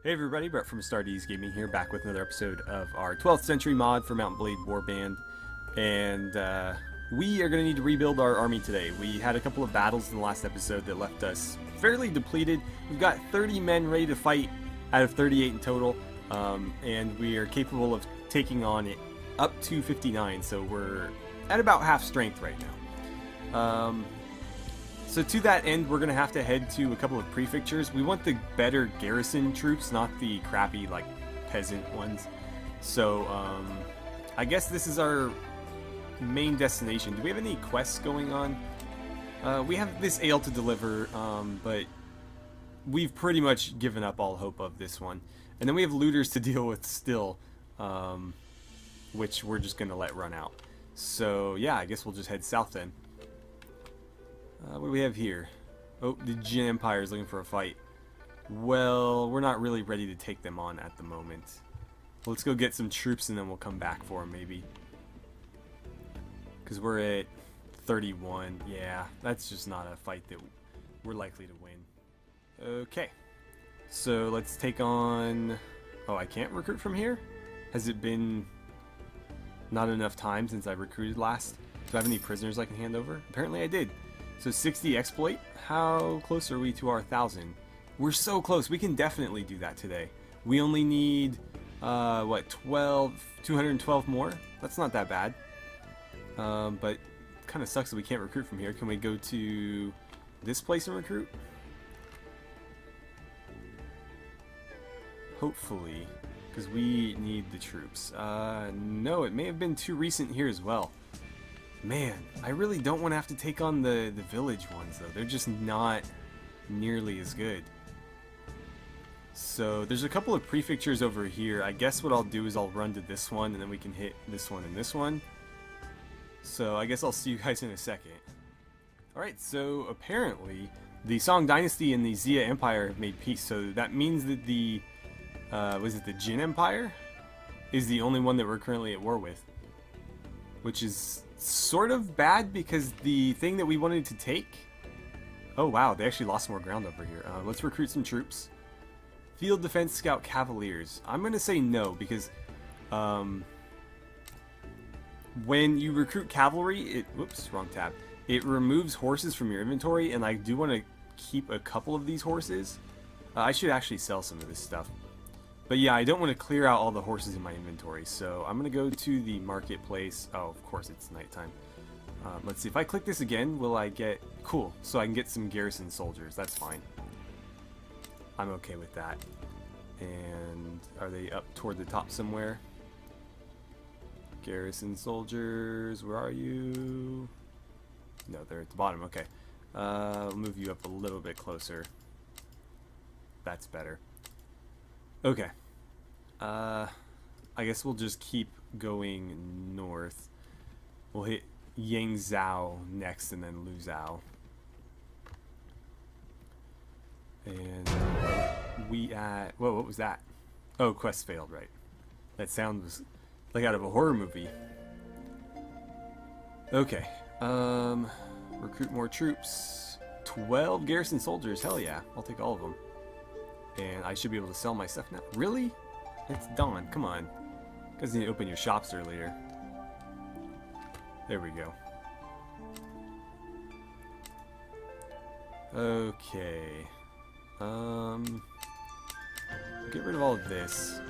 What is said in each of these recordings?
Hey everybody, Brett from AstartesGaming here, back with another episode of our 12th century mod for Mount & Blade Warband. And we are going to need to rebuild our army today. We had a couple of battles in the last episode that left us fairly depleted. We've got 30 men ready to fight out of 38 in total, and we are capable of taking on it up to 59, so we're at about half strength right now. So to that end, we're going to have to head to a couple of prefectures. We want the better garrison troops, not the crappy, like, peasant ones. So, I guess this is our main destination. Do we have any quests going on? We have this ale to deliver, but we've pretty much given up all hope of this one. And then we have looters to deal with still, which we're just going to let run out. So, yeah, I guess we'll just head south then. What do we have here? Oh, the Jin Empire is looking for a fight. Well, we're not really ready to take them on at the moment. Let's go get some troops and then we'll come back for them, maybe. Because we're at 31. Yeah, that's just not a fight that we're likely to win. Okay. So let's take on... Oh, I can't recruit from here? Has it been not enough time since I recruited last? Do I have any prisoners I can hand over? Apparently I did. So 60 exploit. How close are we to our 1,000? We're so close. We can definitely do that today. We only need, what, 212 more? That's not that bad. But kind of sucks that we can't recruit from here. Can we go to this place and recruit? Hopefully, because we need the troops. No, it may have been too recent here as well. Man, I really don't want to have to take on the village ones, though. They're just not nearly as good. So, there's a couple of prefectures over here. I guess what I'll do is I'll run to this one, and then we can hit this one and this one. So, I guess I'll see you guys in a second. Alright, so apparently, the Song Dynasty and the Xia Empire have made peace. So, that means that the, was it the Jin Empire? Is the only one that we're currently at war with. Which is sort of bad because the thing that we wanted to take... Oh wow, they actually lost more ground over here. Let's recruit some troops. Field Defense Scout Cavaliers. I'm going to say no because when you recruit cavalry, whoops, wrong tab. It removes horses from your inventory, and I do want to keep a couple of these horses. I should actually sell some of this stuff. But yeah, I don't want to clear out all the horses in my inventory, so I'm going to go to the marketplace. Oh, of course, it's nighttime. Let's see, if I click this again, will I get... Cool, so I can get some garrison soldiers. That's fine. I'm okay with that. And are they up toward the top somewhere? Garrison soldiers, where are you? No, they're at the bottom, okay. I'll move you up a little bit closer. That's better. Okay. I guess we'll just keep going north. We'll hit Yangzhou next and then Luzhou. And we at... Whoa, what was that? Oh, quest failed, right. That sound was like out of a horror movie. Okay. Recruit more troops. 12 garrison soldiers. Hell yeah. I'll take all of them. And I should be able to sell my stuff now. Really? It's dawn. Come on. You guys need to open your shops earlier. There we go. Okay. Get rid of all of this.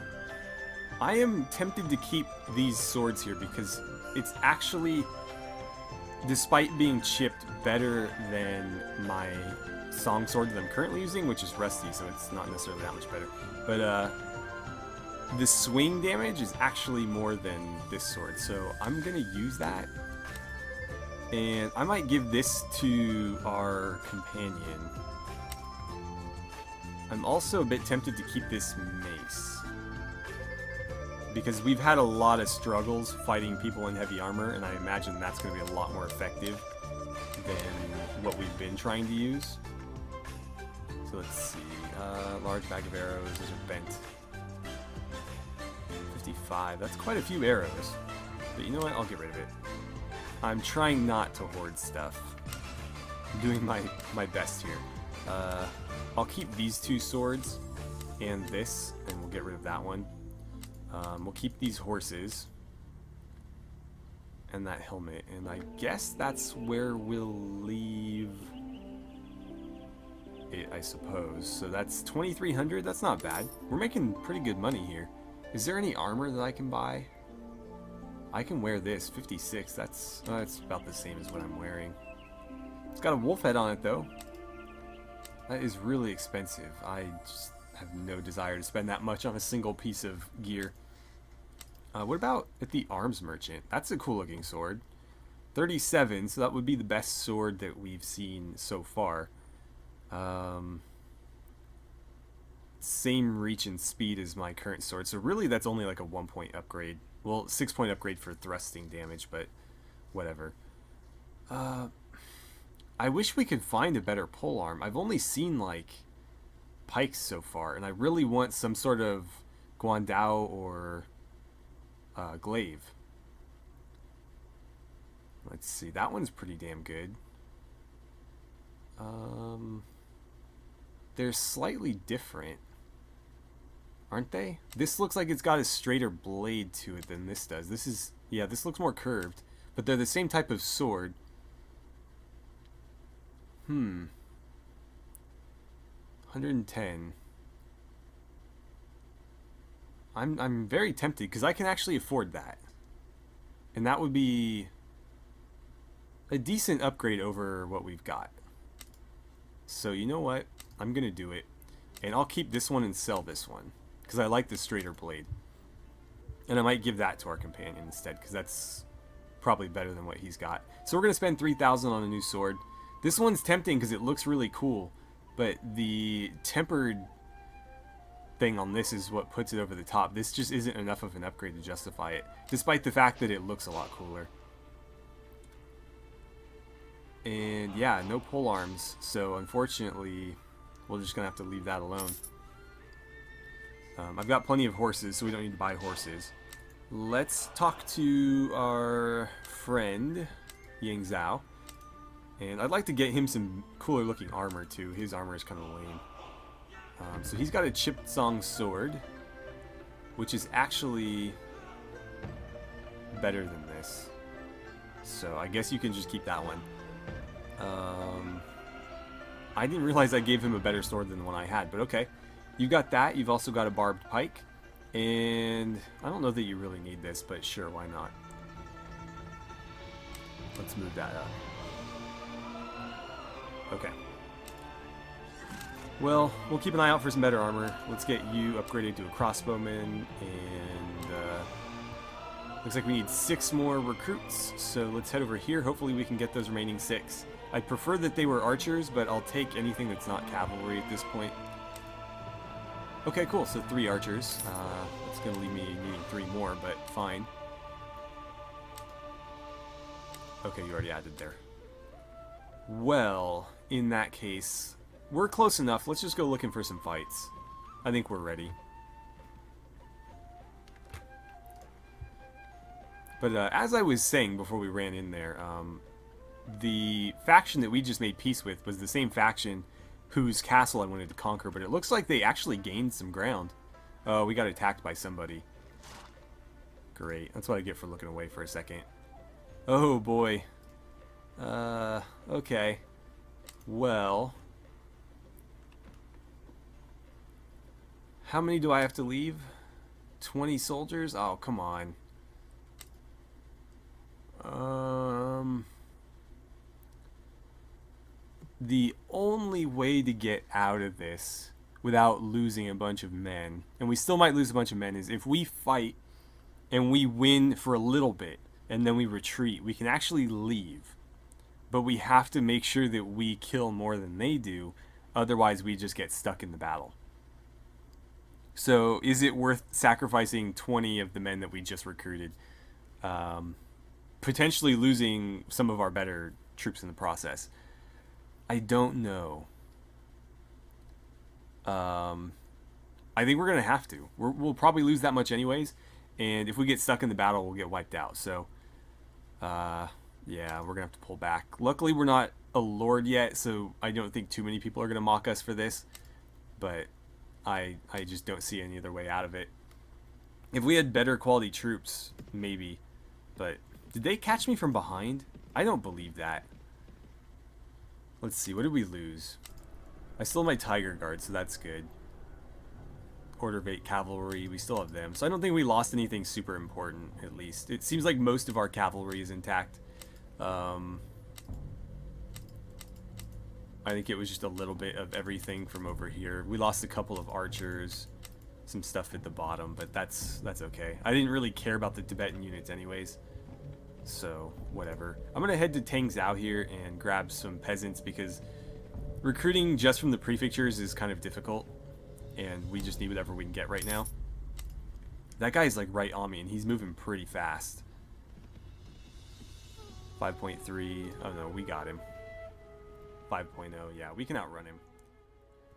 I am tempted to keep these swords here because it's actually, despite being chipped, better than my song sword that I'm currently using, which is rusty, so it's not necessarily that much better. But the swing damage is actually more than this sword, so I'm gonna use that. And I might give this to our companion. I'm also a bit tempted to keep this mace, because we've had a lot of struggles fighting people in heavy armor, and I imagine that's going to be a lot more effective than what we've been trying to use. So let's see, large bag of arrows, those are bent. 55, that's quite a few arrows. But you know what, I'll get rid of it. I'm trying not to hoard stuff. I'm doing my best here. I'll keep these two swords. and this, and we'll get rid of that one. We'll keep these horses and that helmet, and I guess that's where we'll leave it, I suppose. So that's 2,300. That's not bad. We're making pretty good money here. Is there any armor that I can buy? I can wear this, 56. That's about the same as what I'm wearing. It's got a wolf head on it though. That is really expensive. I just have no desire to spend that much on a single piece of gear. What about at the arms merchant? That's a cool looking sword. 37, so that would be the best sword that we've seen so far. Same reach and speed as my current sword, so really that's only like a 1-point upgrade. Well, 6-point upgrade for thrusting damage, but whatever. I wish we could find a better polearm. I've only seen like pikes so far, and I really want some sort of Guandao or glaive. Let's see, that one's pretty damn good. They're slightly different, aren't they? This looks like it's got a straighter blade to it than this does. This is, yeah, this looks more curved, but they're the same type of sword. 110. I'm very tempted because I can actually afford that, and that would be a decent upgrade over what we've got. So you know what? I'm gonna do it, and I'll keep this one and sell this one because I like the straighter blade, and I might give that to our companion instead because that's probably better than what he's got. So we're gonna spend 3,000 on a new sword. This one's tempting because it looks really cool, but the tempered thing on this is what puts it over the top. This just isn't enough of an upgrade to justify it, despite the fact that it looks a lot cooler. And yeah, no pole arms, so unfortunately we're just gonna have to leave that alone. I've got plenty of horses, so we don't need to buy horses. Let's talk to our friend Yang Zhao, and I'd like to get him some cooler looking armor too. His armor is kind of lame. So he's got a chipped song sword, which is actually better than this. So I guess you can just keep that one. I didn't realize I gave him a better sword than the one I had, but okay. You got that. You've also got a barbed pike, and I don't know that you really need this, but sure, why not? Let's move that up. Okay. Well, we'll keep an eye out for some better armor. Let's get you upgraded to a crossbowman, and looks like we need 6 more recruits, so let's head over here. Hopefully we can get those remaining 6. I'd prefer that they were archers, but I'll take anything that's not cavalry at this point. Okay, cool, so 3 archers. That's going to leave me needing 3 more, but fine. Okay, you already added there. Well, in that case, we're close enough. Let's just go looking for some fights. I think we're ready. But as I was saying before we ran in there, the faction that we just made peace with was the same faction whose castle I wanted to conquer, but it looks like they actually gained some ground. Oh, we got attacked by somebody. Great. That's what I get for looking away for a second. Oh, boy. Okay. Well, how many do I have to leave? 20 soldiers? Oh, come on. The only way to get out of this without losing a bunch of men, and we still might lose a bunch of men, is if we fight and we win for a little bit and then we retreat. We can actually leave, but we have to make sure that we kill more than they do, otherwise we just get stuck in the battle. So is it worth sacrificing 20 of the men that we just recruited, potentially losing some of our better troops in the process? I don't know. I think we're going to have to. We'll probably lose that much anyways, and if we get stuck in the battle, we'll get wiped out. So, yeah, we're going to have to pull back. Luckily, we're not a lord yet, so I don't think too many people are going to mock us for this, but I just don't see any other way out of it. If we had better quality troops, maybe. But did they catch me from behind? I don't believe that. Let's see, what did we lose? I still have my Tiger Guard, so that's good. Order of 8 Cavalry, we still have them. So I don't think we lost anything super important, at least. It seems like most of our cavalry is intact. I think it was just a little bit of everything from over here. We lost a couple of archers, some stuff at the bottom, but that's okay. I didn't really care about the Tibetan units anyways, so whatever. I'm gonna head to Tangzhou here and grab some peasants because recruiting just from the prefectures is kind of difficult, and we just need whatever we can get right now. That guy's like right on me, and he's moving pretty fast. 5.3. Oh no, we got him. 5.0. Yeah, we can outrun him.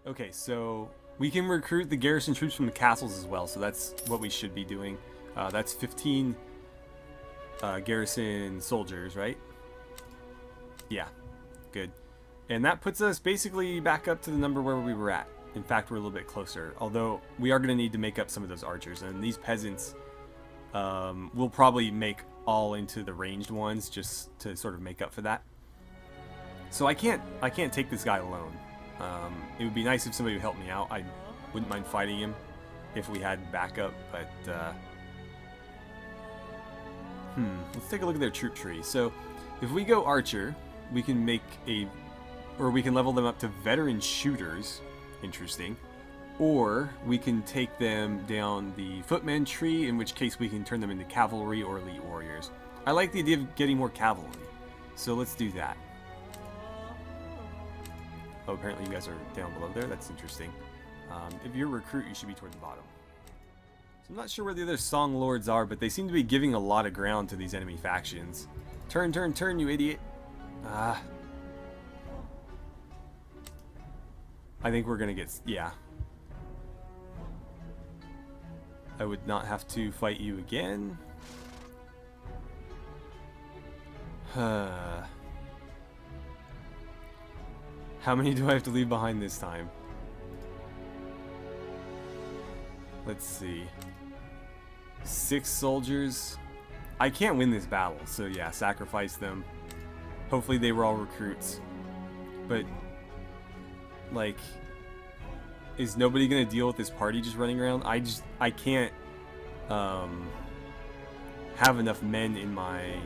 Okay, so we can recruit the garrison troops from the castles as well, so that's what we should be doing. That's 15 garrison soldiers, right? Yeah, good. And that puts us basically back up to the number where we were at. In fact, we're a little bit closer, although we are going to need to make up some of those archers, and these peasants will probably make all into the ranged ones just to sort of make up for that. So I can't take this guy alone. It would be nice if somebody would help me out. I wouldn't mind fighting him if we had backup, but let's take a look at their troop tree. So if we go archer, we can make we can level them up to veteran shooters. Interesting. Or we can take them down the footman tree, in which case we can turn them into cavalry or elite warriors. I like the idea of getting more cavalry, so let's do that. Oh, apparently you guys are down below there. That's interesting. If you're a recruit, you should be toward the bottom. So I'm not sure where the other Song Lords are, but they seem to be giving a lot of ground to these enemy factions. Turn, turn, turn, you idiot. I think we're gonna get... yeah. I would not have to fight you again. How many do I have to leave behind this time? Let's see. 6 soldiers. I can't win this battle, so yeah, sacrifice them. Hopefully they were all recruits. But, like, is nobody gonna deal with this party just running around? I can't have enough men in my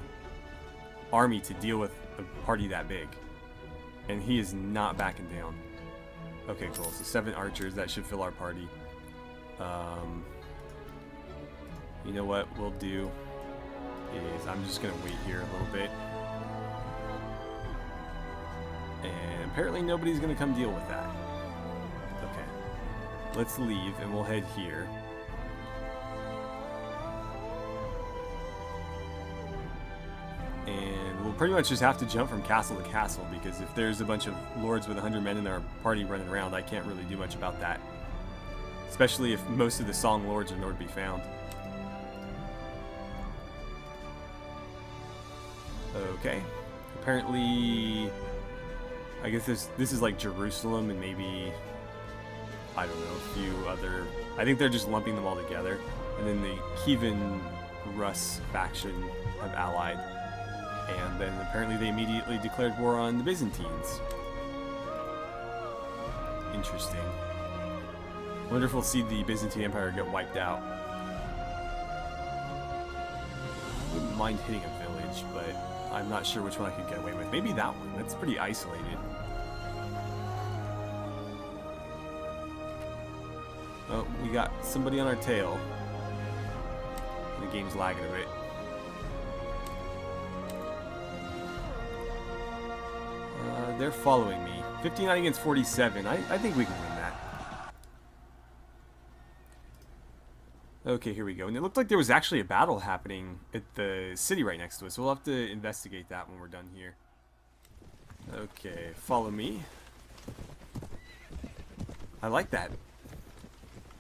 army to deal with a party that big. And he is not backing down. Okay, cool. So 7 archers, that should fill our party. You know what we'll do is I'm just gonna wait here a little bit. And apparently nobody's gonna come deal with that. Okay. Let's leave and we'll head here. And we'll pretty much just have to jump from castle to castle, because if there's a bunch of lords with 100 men in our party running around, I can't really do much about that. Especially if most of the Song Lords are nowhere to be found. Okay. Apparently, I guess this is like Jerusalem and maybe, I don't know, a few other... I think they're just lumping them all together. And then the Kievan Rus faction have allied. And then apparently they immediately declared war on the Byzantines. Interesting. Wonderful to see the Byzantine Empire get wiped out. Wouldn't mind hitting a village, but I'm not sure which one I could get away with. Maybe that one. That's pretty isolated. Oh, we got somebody on our tail. The game's lagging a bit. They're following me. 59 against 47. I think we can win that. Okay, here we go. And it looked like there was actually a battle happening at the city right next to us. So we'll have to investigate that when we're done here. Okay, follow me. I like that.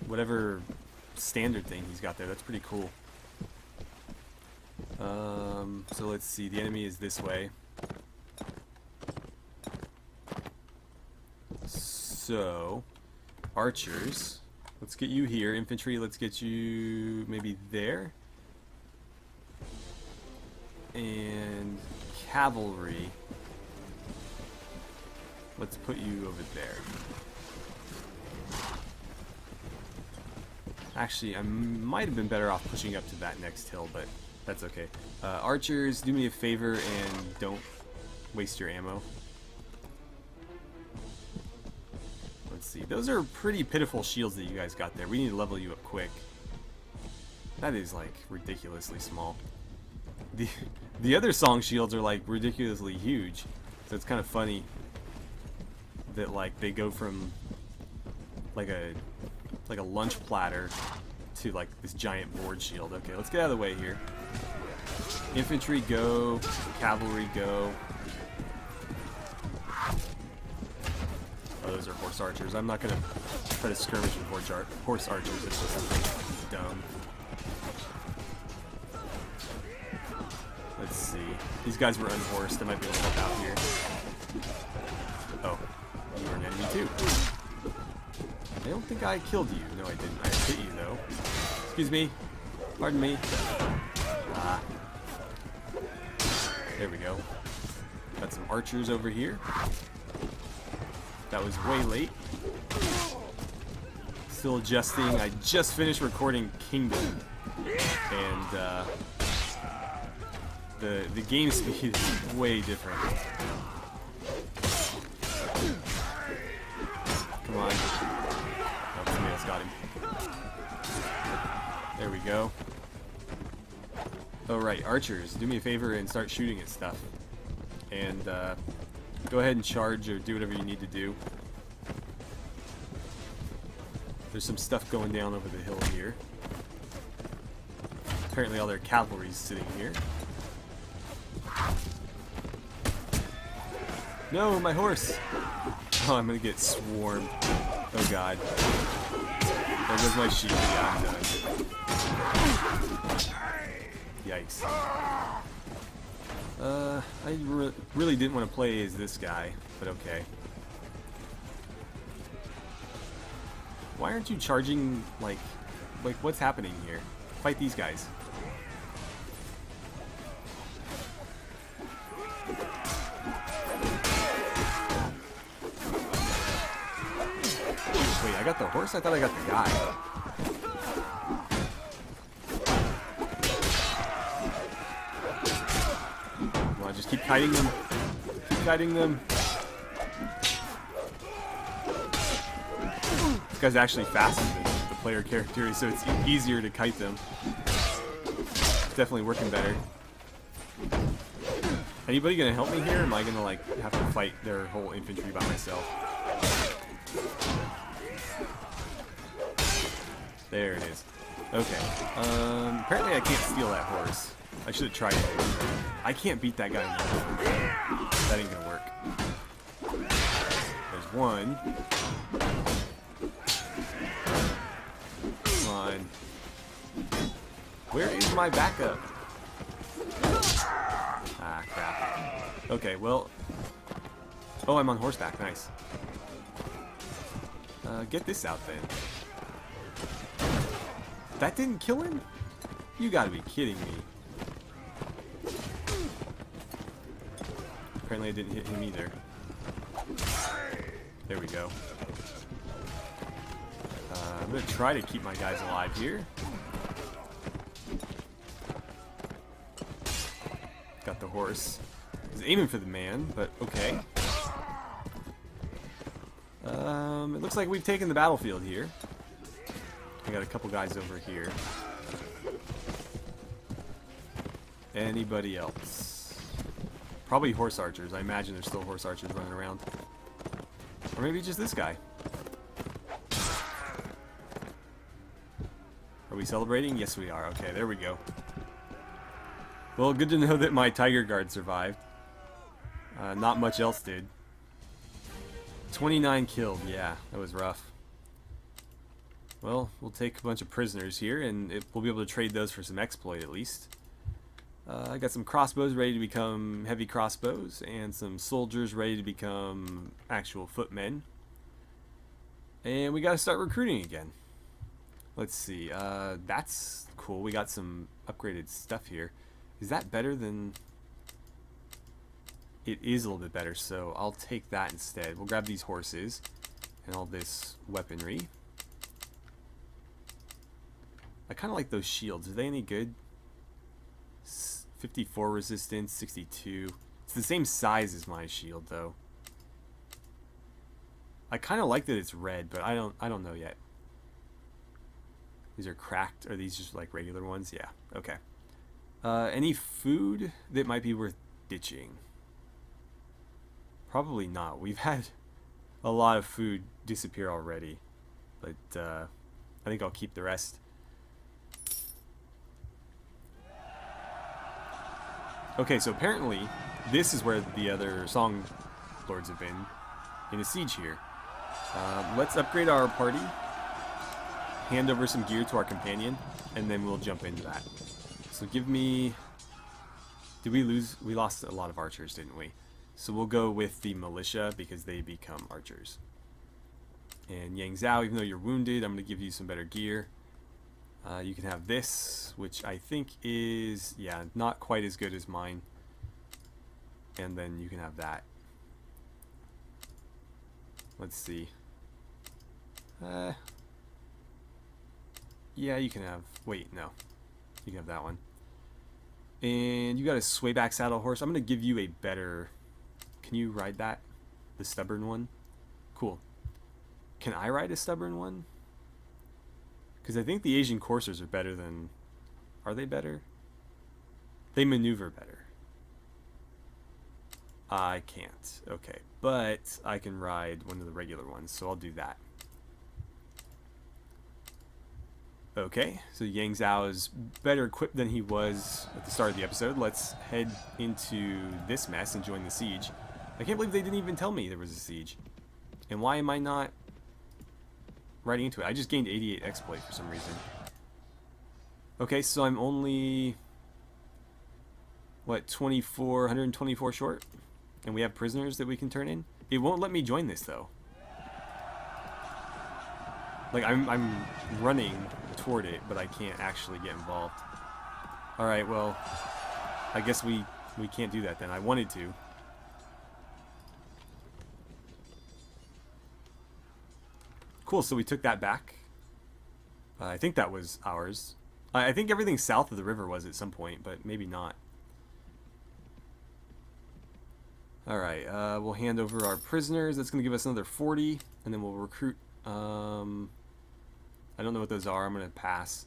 Whatever standard thing he's got there. That's pretty cool. So let's see. The enemy is this way. So, archers. Let's get you here. Infantry, let's get you maybe there. And cavalry, let's put you over there. Actually, I might have been better off pushing up to that next hill, but that's okay. Archers, do me a favor and don't waste your ammo. Let's see. Those are pretty pitiful shields that you guys got there. We need to level you up quick. That is like ridiculously small. The other song shields are like ridiculously huge. So it's kind of funny that like they go from like a lunch platter to like this giant board shield. Okay, let's get out of the way here. Infantry go, cavalry go. Oh, those are horse archers. I'm not gonna try to skirmish with horse archers. It's just dumb. Let's see. These guys were unhorsed. I might be able to help out here. Oh, you were an enemy too. I don't think I killed you. No, I didn't. I hit you though. Excuse me. Pardon me. Ah. There we go. Got some archers over here. That was way late. Still adjusting. I just finished recording Kingdom, and the game speed is way different. Come on. Oh, somebody else got him. There we go. Alright, archers, do me a favor and start shooting at stuff. And go ahead and charge or do whatever you need to do. There's some stuff going down over the hill here. Apparently all their cavalry's sitting here. No, my horse! Oh, I'm gonna get swarmed. Oh god. There goes my sheep. Yeah, I'm done. Yikes. I really didn't want to play as this guy, but okay. Why aren't you charging, like what's happening here? Fight these guys. Wait, I got the horse? I thought I got the guy. Come on, just keep kiting them. Keep kiting them. This guy's actually faster than the player character, so it's easier to kite them. It's definitely working better. Anybody gonna help me here? Or am I gonna like have to fight their whole infantry by myself? There it is. Okay. Apparently I can't steal that horse. I should have tried it. I can't beat that guy. That ain't gonna work. There's one. Come on. Where is my backup? Ah, crap. Okay, well. Oh, I'm on horseback. Nice. Get this out then. That didn't kill him? You gotta be kidding me. Apparently I didn't hit him either. There we go. I'm gonna try to keep my guys alive here. Got the horse. I was aiming for the man, but okay. It looks like we've taken the battlefield here. We got a couple guys over here. Anybody else? Probably horse archers. I imagine there's still horse archers running around. Or maybe just this guy. Are we celebrating? Yes, we are. Okay, there we go. Well, good to know that my Tiger Guard survived. Not much else did. 29 killed. Yeah, that was rough. Well, we'll take a bunch of prisoners here, and we'll be able to trade those for some exploit at least. I got some crossbows ready to become heavy crossbows, and some soldiers ready to become actual footmen. And we gotta start recruiting again. Let's see. That's cool. We got some upgraded stuff here. Is that better than... It is a little bit better, so I'll take that instead. We'll grab these horses and all this weaponry. I kind of like those shields. Are they any good? 54 resistance, 62. It's the same size as my shield, though. I kind of like that it's red, but I don't know yet. These are cracked. Are these just like regular ones? Yeah. Okay. Any food that might be worth ditching? Probably not. We've had a lot of food disappear already, but I think I'll keep the rest. Okay, so apparently this is where the other song lords have been in a siege here. Let's upgrade our party, hand over some gear to our companion, and then we'll jump into that. So give me... Did we lose? We lost a lot of archers, didn't we? So we'll go with the militia because they become archers. And Yang Zhao, even though you're wounded, I'm going to give you some better gear. You can have this, which I think is, yeah, not quite as good as mine. And then you can have that. Let's see. Yeah, you can have, wait, no. You can have that one. And you got a swayback saddle horse. I'm going to give you a better, can you ride that? The stubborn one? Cool. Can I ride a stubborn one? Because I think the Asian coursers are better than... Are they better? They maneuver better. I can't. Okay. But I can ride one of the regular ones, so I'll do that. Okay, so Yang Zhao is better equipped than he was at the start of the episode. Let's head into this mess and join the siege. I can't believe they didn't even tell me there was a siege. And why am I not riding into it? I just gained 88 exploit for some reason. Okay, so I'm only... What, 124 short? And we have prisoners that we can turn in? It won't let me join this, though. Like, I'm running toward it, but I can't actually get involved. Alright, well, I guess we can't do that then. I wanted to. Cool, so we took that back. I think that was ours. I think everything south of the river was at some point, but maybe not. Alright, we'll hand over our prisoners. That's going to give us another 40, and then we'll recruit... I don't know what those are. I'm going to pass.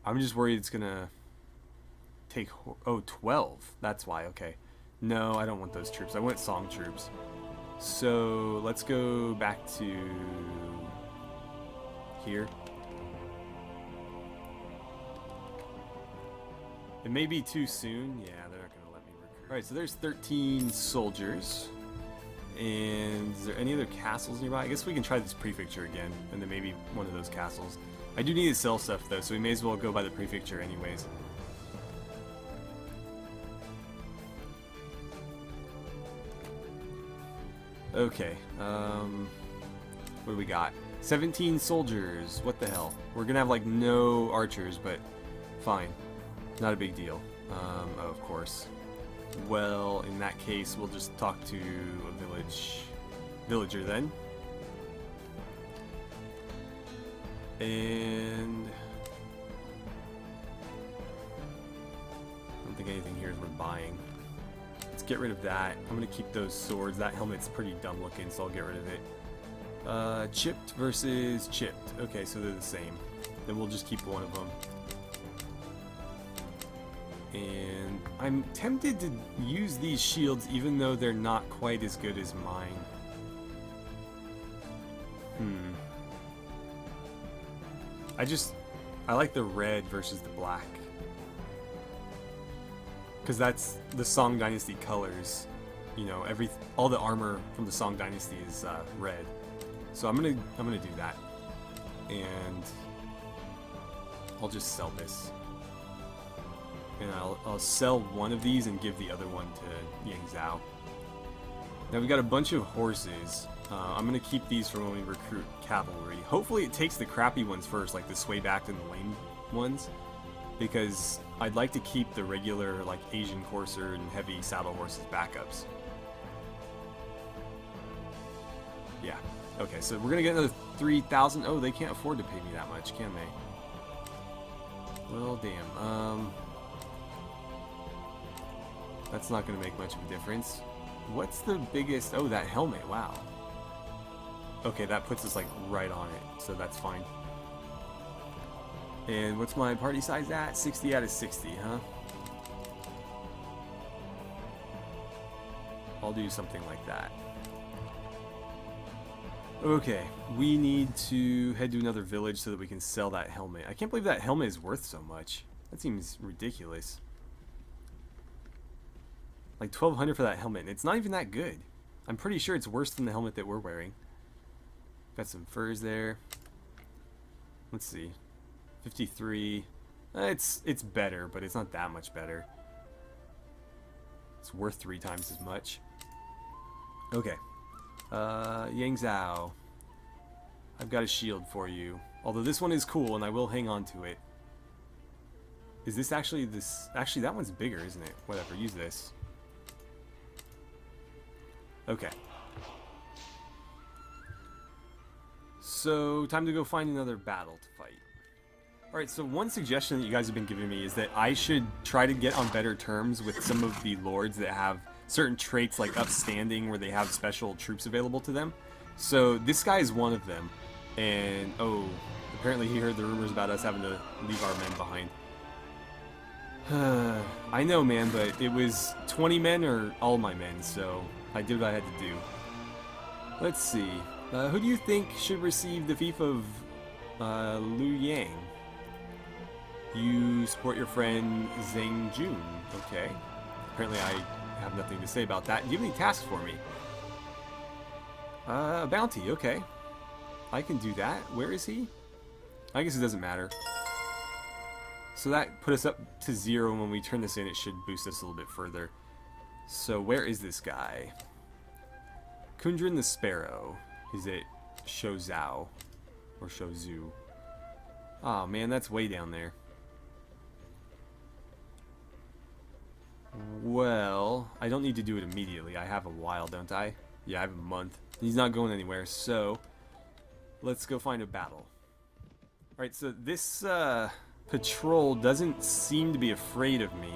I'm just worried it's going to take... Oh, 12. That's why. Okay. No, I don't want those troops. I want song troops. So, let's go back to... here. It may be too soon. Yeah, they're not going to let me recruit. Alright, so there's 13 soldiers. And is there any other castles nearby? I guess we can try this prefecture again, and then maybe one of those castles. I do need to sell stuff though, so we may as well go by the prefecture anyways. Okay, what do we got? 17 soldiers, what the hell? We're gonna have like no archers, but fine. Not a big deal. Oh, of course. Well, in that case, we'll just talk to a villager then. And I don't think anything here is worth buying. Let's get rid of that. I'm gonna keep those swords. That helmet's pretty dumb looking, so I'll get rid of it. Chipped versus chipped. Okay, so they're the same. Then we'll just keep one of them. And I'm tempted to use these shields even though they're not quite as good as mine. I like the red versus the black. Because that's the Song Dynasty colors. You know, all the armor from the Song Dynasty is red. So I'm gonna do that. And I'll just sell this. And I'll sell one of these and give the other one to Yang Zhao. Now we've got a bunch of horses. I'm going to keep these for when we recruit cavalry. Hopefully it takes the crappy ones first, like the sway-backed and the lame ones, because I'd like to keep the regular, like, Asian courser and heavy saddle horses backups. Yeah. Okay, so we're going to get another 3,000. Oh, they can't afford to pay me that much, can they? Well, damn. That's not going to make much of a difference. What's the biggest... Oh, that helmet. Wow. Okay, that puts us, like, right on it, so that's fine. And what's my party size at? 60 out of 60, huh? I'll do something like that. Okay, we need to head to another village so that we can sell that helmet. I can't believe that helmet is worth so much. That seems ridiculous. Like 1,200 for that helmet, and it's not even that good. I'm pretty sure it's worse than the helmet that we're wearing. Got some furs there. Let's see. 53. It's better, but it's not that much better. It's worth 3 times as much. Okay. Yang Zhao. I've got a shield for you. Although this one is cool, and I will hang on to it. Is this actually this... Actually, that one's bigger, isn't it? Whatever, use this. Okay. So, time to go find another battle to fight. Alright, so one suggestion that you guys have been giving me is that I should try to get on better terms with some of the lords that have certain traits like upstanding where they have special troops available to them. So, this guy is one of them. And, oh, apparently he heard the rumors about us having to leave our men behind. I know, man, but it was 20 men or all my men, so I did what I had to do. Let's see. Who do you think should receive the fief of Liu Yang? You support your friend Zheng Jun. Okay. Apparently I have nothing to say about that. Do you have any tasks for me? A bounty. Okay. I can do that. Where is he? I guess it doesn't matter. So that put us up to 0. When we turn this in, it should boost us a little bit further. So where is this guy? Kundrin the Sparrow. Is it Shozhao? Or Shozhu? Oh man, that's way down there. Well, I don't need to do it immediately. I have a while, don't I? Yeah, I have a month. He's not going anywhere, so let's go find a battle. Alright, so this patrol doesn't seem to be afraid of me.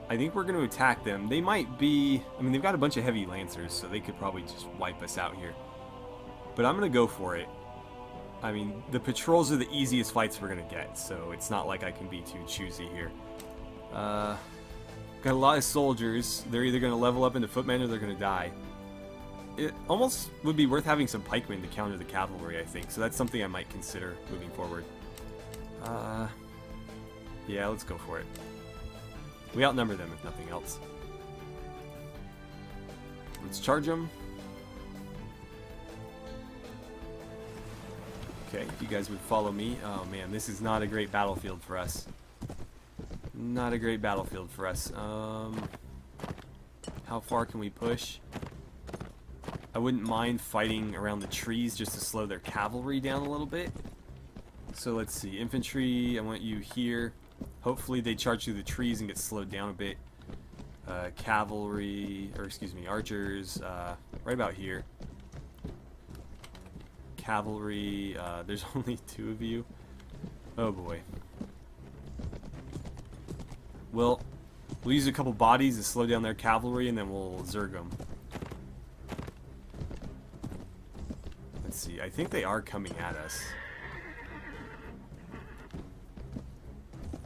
I think we're going to attack them. They might be... I mean, they've got a bunch of heavy lancers, so they could probably just wipe us out here. But I'm going to go for it. I mean, the patrols are the easiest fights we're going to get, so it's not like I can be too choosy here. Got a lot of soldiers. They're either going to level up into footmen or they're going to die. It almost would be worth having some pikemen to counter the cavalry, I think. So that's something I might consider moving forward. Yeah, let's go for it. We outnumber them, if nothing else. Let's charge them. Okay, if you guys would follow me. Oh man, this is not a great battlefield for us. Not a great battlefield for us. How far can we push? I wouldn't mind fighting around the trees just to slow their cavalry down a little bit. So let's see. Infantry, I want you here. Hopefully they charge through the trees and get slowed down a bit. Cavalry, or excuse me, archers, right about here. Cavalry, there's only 2 of you. Oh boy. Well, we'll use a couple bodies to slow down their cavalry and then we'll zerg them. Let's see, I think they are coming at us.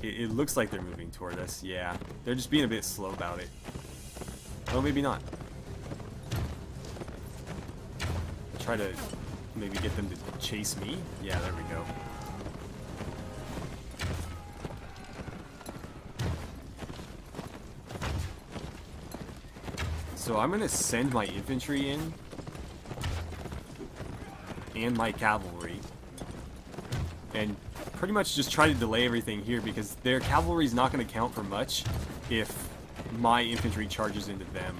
It looks like they're moving toward us, yeah. They're just being a bit slow about it. Oh, maybe not. Try to maybe get them to chase me? Yeah, there we go. So I'm going to send my infantry in. And my cavalry. And pretty much just try to delay everything here because their cavalry is not going to count for much if my infantry charges into them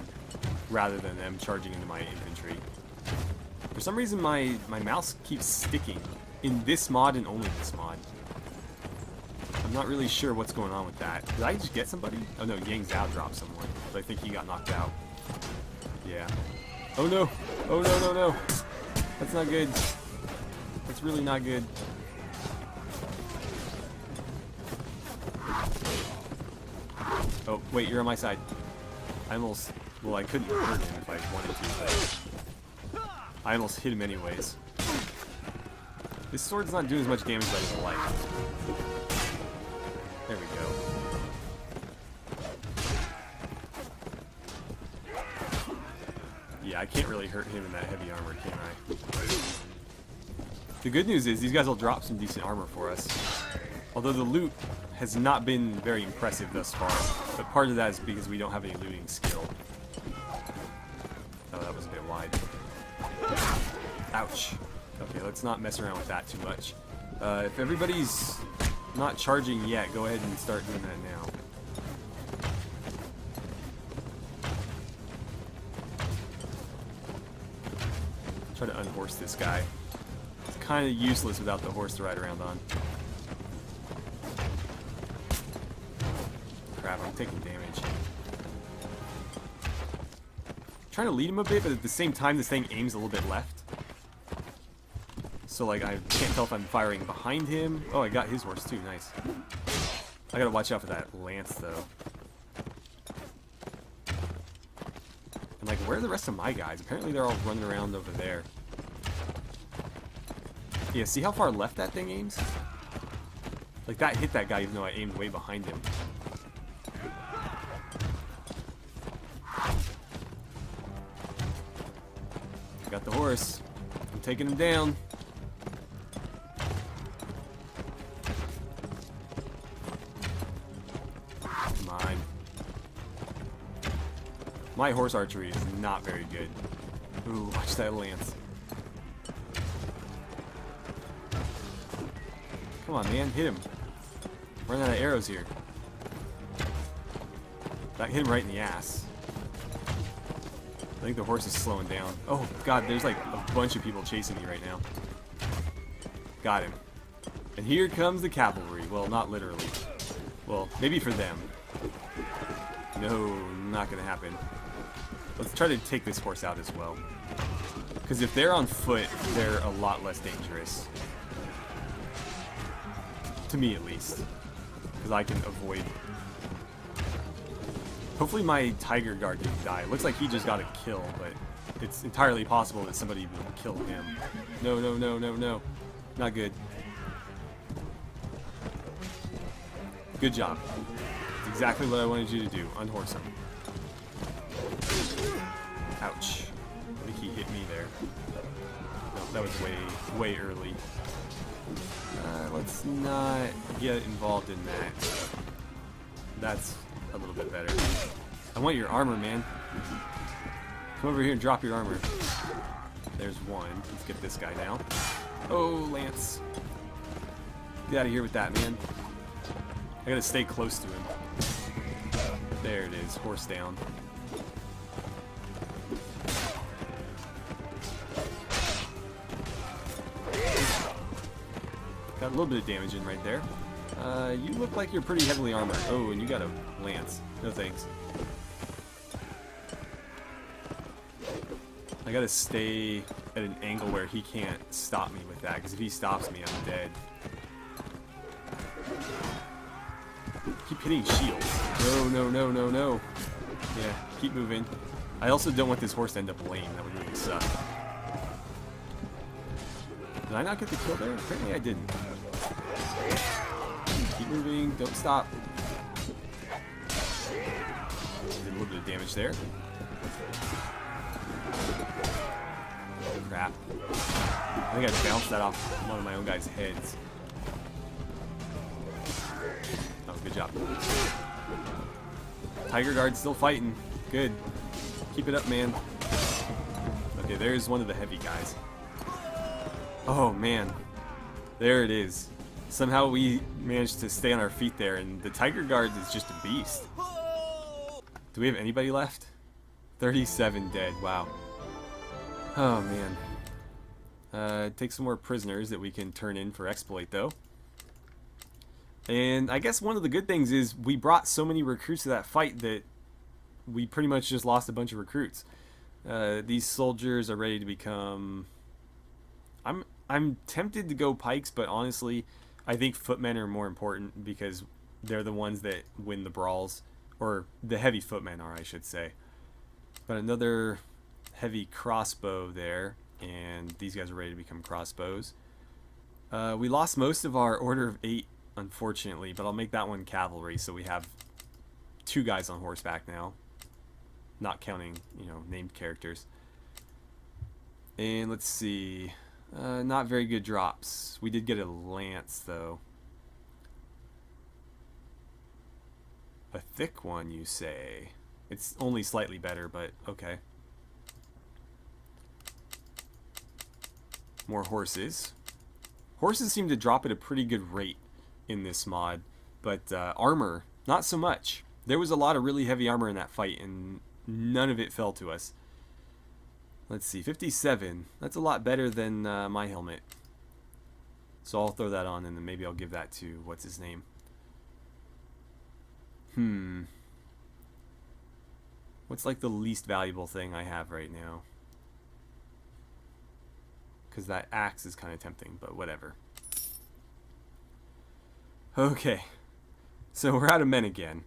rather than them charging into my infantry. For some reason, my mouse keeps sticking in this mod and only this mod. I'm not really sure what's going on with that. Did I just get somebody? Oh no, Yang's out dropped someone. But I think he got knocked out. Yeah. Oh no! Oh no, no, no! That's not good. That's really not good. Oh, wait, you're on my side. I almost... Well, I couldn't hurt him if I wanted to, but... I almost hit him anyways. This sword's not doing as much damage as I would like. There we go. Yeah, I can't really hurt him in that heavy armor, can I? The good news is these guys will drop some decent armor for us. Although the loot has not been very impressive thus far. But part of that is because we don't have any looting skill. Oh, that was a bit wide. Ouch. Okay, let's not mess around with that too much. If everybody's not charging yet, go ahead and start doing that now. Try to unhorse this guy. It's kind of useless without the horse to ride around on. Crap, I'm taking damage. Trying to lead him a bit, but at the same time this thing aims a little bit left. So like I can't tell if I'm firing behind him. Oh, I got his horse too, nice. I gotta watch out for that lance though. And like, where are the rest of my guys? Apparently they're all running around over there. Yeah, see how far left that thing aims? Like that hit that guy even though I aimed way behind him. Got the horse. I'm taking him down. Come on. My horse archery is not very good. Ooh, watch that lance. Come on, man. Hit him. Running out of arrows here. That hit him right in the ass. I think the horse is slowing down. Oh god, there's like a bunch of people chasing me right now. Got him. And here comes the cavalry. Well, not literally. Well, maybe for them. No, not gonna happen. Let's try to take this horse out as well. Because if they're on foot, they're a lot less dangerous. To me, at least. Because I can avoid... Hopefully my Tiger Guard didn't die. It looks like he just got a kill, but it's entirely possible that somebody would kill him. No, no, no, no, no. Not good. Good job. It's exactly what I wanted you to do. Unhorse him. Ouch. I think he hit me there. No, that was way early. Let's not get involved in that. That's a little bit better. I want your armor, man. Come over here and drop your armor. There's one. Let's get this guy down. Oh, Lance. Get out of here with that, man. I gotta stay close to him. There it is. Horse down. Got a little bit of damage in right there. You look like you're pretty heavily armored. Oh, and you got a lance. No thanks. I gotta stay at an angle where he can't stop me with that, because if he stops me, I'm dead. Keep hitting shields. No, no, no, no, no. Yeah, keep moving. I also don't want this horse to end up lame. That would really suck. Did I not get the kill there? Apparently I didn't. Keep moving. Don't stop. Did a little bit of damage there. Crap. I think I bounced that off one of my own guys' heads. Oh, good job. Tiger Guard's still fighting. Good. Keep it up, man. Okay, there's one of the heavy guys. Oh, man. There it is. Somehow we managed to stay on our feet there, and the Tiger Guard is just a beast. Do we have anybody left? 37 dead. Wow. Oh, man. Take some more prisoners that we can turn in for exploit, though. And I guess one of the good things is we brought so many recruits to that fight that we pretty much just lost a bunch of recruits. These soldiers are ready to become... I'm tempted to go pikes, but honestly, I think footmen are more important because they're the ones that win the brawls. Or the heavy footmen are, I should say. But another heavy crossbow there, and these guys are ready to become crossbows. We lost most of our Order of 8, unfortunately, but I'll make that one cavalry, so we have 2 guys on horseback now. Not counting, named characters. And let's see. Not very good drops. We did get a lance, though. A thick one, you say? It's only slightly better, but okay. More horses. Horses seem to drop at a pretty good rate in this mod, but armor, not so much. There was a lot of really heavy armor in that fight, and none of it fell to us. Let's see, 57. That's a lot better than my helmet. So I'll throw that on, and then maybe I'll give that to, what's his name? What's like the least valuable thing I have right now? Because that axe is kind of tempting, but whatever. Okay. So we're out of men again.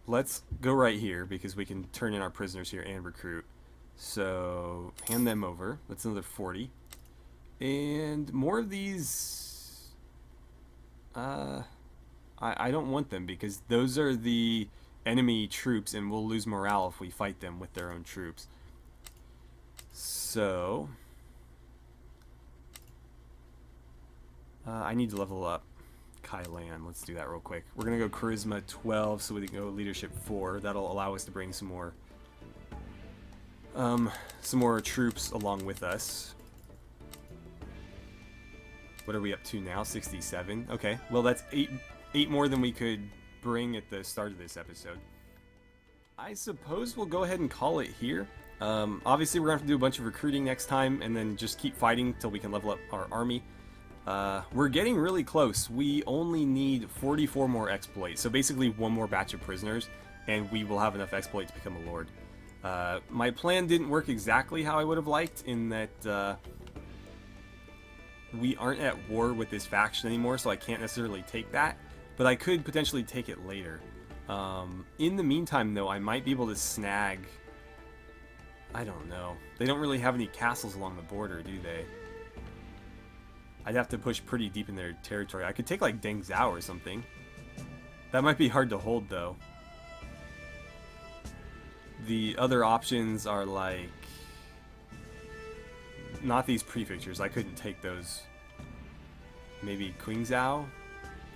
Let's go right here because we can turn in our prisoners here and recruit. So hand them over. That's another 40. And more of these... I don't want them because those are the enemy troops and we'll lose morale if we fight them with their own troops. So I need to level up Kailan. Let's do that real quick. We're gonna go Charisma 12 so we can go Leadership 4. That'll allow us to bring some more troops along with us. What are we up to now? 67. Okay, well that's eight more than we could bring at the start of this episode. I suppose we'll go ahead and call it here. Obviously we're gonna have to do a bunch of recruiting next time and then just keep fighting till we can level up our army. We're getting really close. We only need 44 more exploits, so basically one more batch of prisoners and we will have enough exploit to become a lord. My plan didn't work exactly how I would have liked in that we aren't at war with this faction anymore, so I can't necessarily take that, but I could potentially take it later. In the meantime, though, I might be able to snag... I don't know. They don't really have any castles along the border, do they? I'd have to push pretty deep in their territory. I could take, like, Deng Zhao or something. That might be hard to hold, though. The other options are, like... not these prefectures. I couldn't take those. Maybe Qingzhou?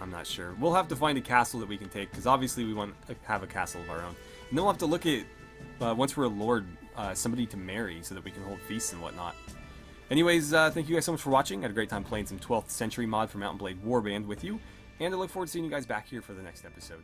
I'm not sure. We'll have to find a castle that we can take, because obviously we want to have a castle of our own. And then we'll have to look at, once we're a lord, somebody to marry so that we can hold feasts and whatnot. Anyways, thank you guys so much for watching. I had a great time playing some 12th century mod for Mount & Blade Warband with you, and I look forward to seeing you guys back here for the next episode.